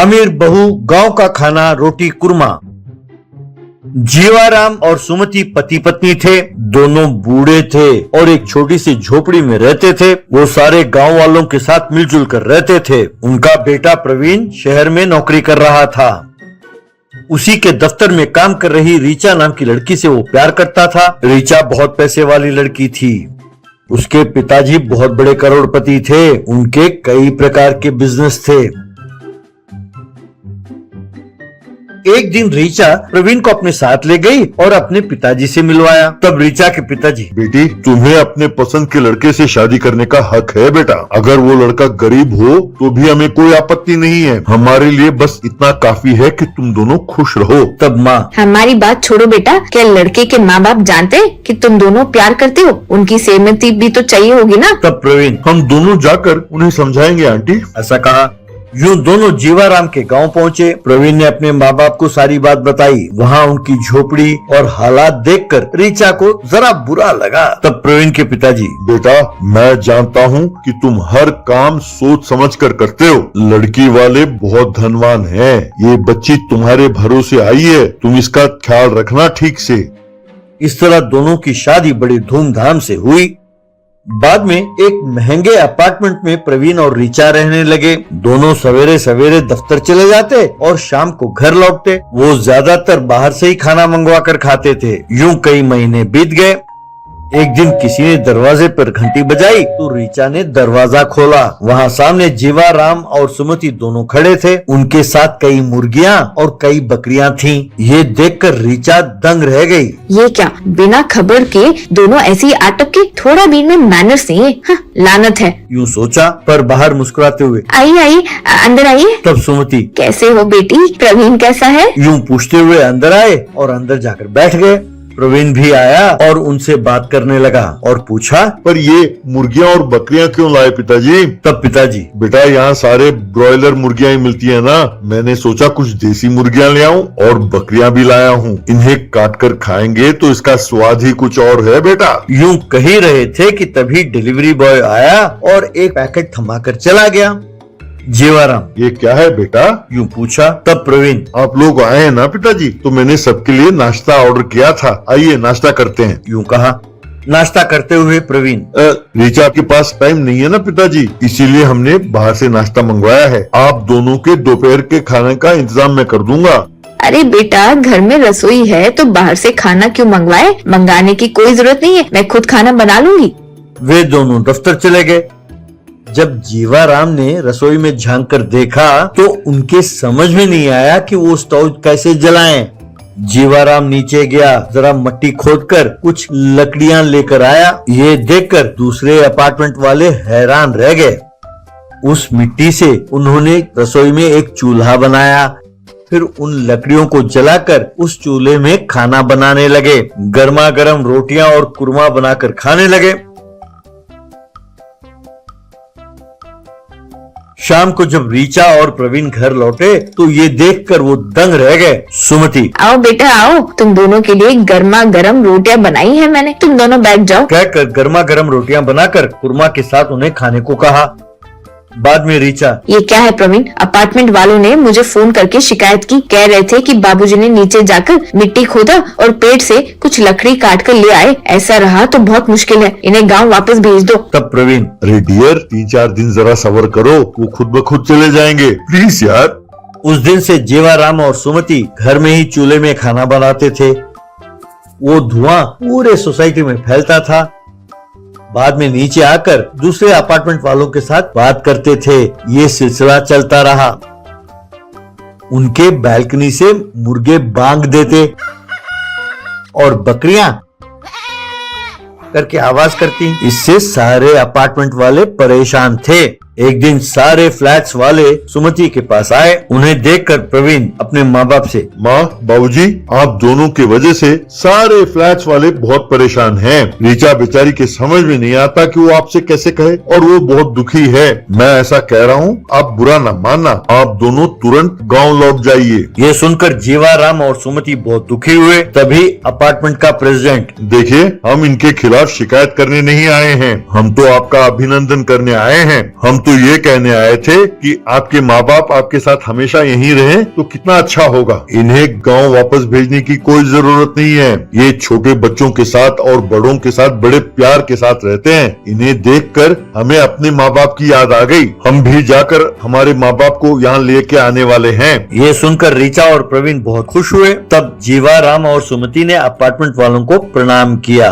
अमीर बहू, गांव का खाना, रोटी कुरमा। जीवाराम और सुमति पति पत्नी थे। दोनों बूढ़े थे और एक छोटी सी झोपड़ी में रहते थे। वो सारे गांव वालों के साथ मिलजुल कर रहते थे। उनका बेटा प्रवीण शहर में नौकरी कर रहा था। उसी के दफ्तर में काम कर रही रीचा नाम की लड़की से वो प्यार करता था। रीचा बहुत पैसे वाली लड़की थी। उसके पिताजी बहुत बड़े करोड़पति थे। उनके कई प्रकार के बिजनेस थे। एक दिन रीचा प्रवीण को अपने साथ ले गई और अपने पिताजी से मिलवाया। तब रीचा के पिताजी, बेटी, तुम्हें अपने पसंद के लड़के से शादी करने का हक है बेटा। अगर वो लड़का गरीब हो तो भी हमें कोई आपत्ति नहीं है। हमारे लिए बस इतना काफी है कि तुम दोनों खुश रहो। तब माँ, हमारी बात छोड़ो बेटा, क्या लड़के के माँ बाप जानते कि तुम दोनों प्यार करते हो? उनकी सहमति भी तो चाहिए होगी ना। तब प्रवीण, हम दोनों जाकर उन्हें समझाएंगे आंटी। ऐसा कहा। यूं दोनों जीवाराम के गांव पहुंचे। प्रवीण ने अपने माँ बाप को सारी बात बताई। वहाँ उनकी झोपड़ी और हालात देखकर रीचा को जरा बुरा लगा। तब प्रवीण के पिताजी, बेटा, मैं जानता हूँ कि तुम हर काम सोच समझ कर करते हो। लड़की वाले बहुत धनवान हैं। ये बच्ची तुम्हारे भरोसे आई है, तुम इसका ख्याल रखना ठीक से। इस तरह दोनों की शादी बड़ी धूमधाम से हुई। बाद में एक महंगे अपार्टमेंट में प्रवीण और रीचा रहने लगे। दोनों सवेरे सवेरे दफ्तर चले जाते और शाम को घर लौटते। वो ज्यादातर बाहर से ही खाना मंगवा कर खाते थे। यूं कई महीने बीत गए। एक दिन किसी ने दरवाजे पर घंटी बजाई तो रीचा ने दरवाजा खोला। वहाँ सामने जीवाराम और सुमति दोनों खड़े थे। उनके साथ कई मुर्गियाँ और कई बकरियां थीं। ये देखकर रीचा दंग रह गई। ये क्या, बिना खबर के दोनों ऐसी आटक के? थोड़ा भी इनमें मैनर्स नहीं है। हाँ, लानत है। यूं सोचा, पर बाहर मुस्कुराते हुए, आइए आइए, अंदर आइए। तब सुमति, कैसे हो बेटी? प्रवीण कैसा है? यूं पूछते हुए अंदर आए और अंदर जाकर बैठ गए। प्रवीण भी आया और उनसे बात करने लगा और पूछा, पर ये मुर्गियाँ और बकरियाँ क्यों लाए पिताजी? तब पिताजी, बेटा, यहाँ सारे ब्रॉयलर मुर्गियाँ ही मिलती है ना। मैंने सोचा कुछ देसी मुर्गियाँ ले आऊं और बकरियाँ भी लाया हूँ। इन्हें काट कर खाएंगे तो इसका स्वाद ही कुछ और है बेटा। यूं कह ही रहे थे कि तभी डिलीवरी बॉय आया और एक पैकेट थमा कर चला गया। जीवाराम, ये क्या है बेटा? यूं पूछा। तब प्रवीण, आप लोग आए हैं ना पिताजी, तो मैंने सबके लिए नाश्ता ऑर्डर किया था। आइए नाश्ता करते हैं। यूं कहा। नाश्ता करते हुए प्रवीण, रीचा के पास टाइम नहीं है ना पिताजी, इसीलिए हमने बाहर से नाश्ता मंगवाया है। आप दोनों के दोपहर के खाने का इंतजाम मैं कर दूंगा। अरे बेटा, घर में रसोई है तो बाहर से खाना क्यों मंगवाए? मंगाने की कोई जरूरत नहीं है, मैं खुद खाना बना लूंगी। वे दोनों दफ्तर चले गए। जब जीवाराम ने रसोई में झांक कर देखा तो उनके समझ में नहीं आया कि वो स्टोव कैसे जलाएं। जीवाराम नीचे गया, जरा मिट्टी खोदकर कुछ लकड़ियां लेकर आया। ये देखकर दूसरे अपार्टमेंट वाले हैरान रह गए। उस मिट्टी से उन्होंने रसोई में एक चूल्हा बनाया। फिर उन लकड़ियों को जलाकर उस चूल्हे में खाना बनाने लगे। गर्मा गर्म रोटियां और कुरमा बनाकर खाने लगे। शाम को जब रीचा और प्रवीण घर लौटे तो ये देखकर वो दंग रह गए। सुमति, आओ बेटा आओ, तुम दोनों के लिए गर्मा गर्म रोटियां बनाई है मैंने, तुम दोनों बैठ जाओ। कहकर गर्मा गर्म रोटियां बनाकर कुरमा के साथ उन्हें खाने को कहा। बाद में रीचा, ये क्या है प्रवीण? अपार्टमेंट वालों ने मुझे फोन करके शिकायत की। कह रहे थे कि बाबूजी ने नीचे जाकर मिट्टी खोदा और पेड़ से कुछ लकड़ी काट कर ले आए। ऐसा रहा तो बहुत मुश्किल है, इन्हें गांव वापस भेज दो। तब प्रवीण, अरे डियर, 3-4 दिन जरा सब्र करो, वो खुद ब खुद चले जाएंगे, प्लीज यार। उस दिन से जीवाराम और सुमति घर में ही चूल्हे में खाना बनाते थे। वो धुआं पूरे सोसाइटी में फैलता था। बाद में नीचे आकर दूसरे अपार्टमेंट वालों के साथ बात करते थे। ये सिलसिला चलता रहा। उनके बैल्कनी से मुर्गे बांग देते और बकरियां करके आवाज करती। इससे सारे अपार्टमेंट वाले परेशान थे। एक दिन सारे फ्लैट्स वाले सुमति के पास आए। उन्हें देखकर प्रवीण अपने माँ बाप से, माँ, बाबूजी, आप दोनों की वजह से सारे फ्लैट्स वाले बहुत परेशान हैं। रीचा बेचारी के समझ में नहीं आता कि वो आपसे कैसे कहे और वो बहुत दुखी है। मैं ऐसा कह रहा हूँ, आप बुरा न मानना, आप दोनों तुरंत गाँव लौट जाइए। ये सुनकर जीवाराम और सुमति बहुत दुखी हुए। तभी अपार्टमेंट का प्रेसिडेंट, देखिए, हम इनके खिलाफ शिकायत करने नहीं आए हैं, हम तो आपका अभिनंदन करने आए हैं। हम तो ये कहने आए थे कि आपके माँ बाप आपके साथ हमेशा यहीं रहें तो कितना अच्छा होगा। इन्हें गांव वापस भेजने की कोई जरूरत नहीं है। ये छोटे बच्चों के साथ और बड़ों के साथ बड़े प्यार के साथ रहते हैं। इन्हें देखकर हमें अपने माँ बाप की याद आ गई। हम भी जाकर हमारे माँ बाप को यहाँ लेके आने वाले हैं। ये सुनकर ऋचा और प्रवीण बहुत खुश हुए। तब जीवा, राम और सुमति ने अपार्टमेंट वालों को प्रणाम किया।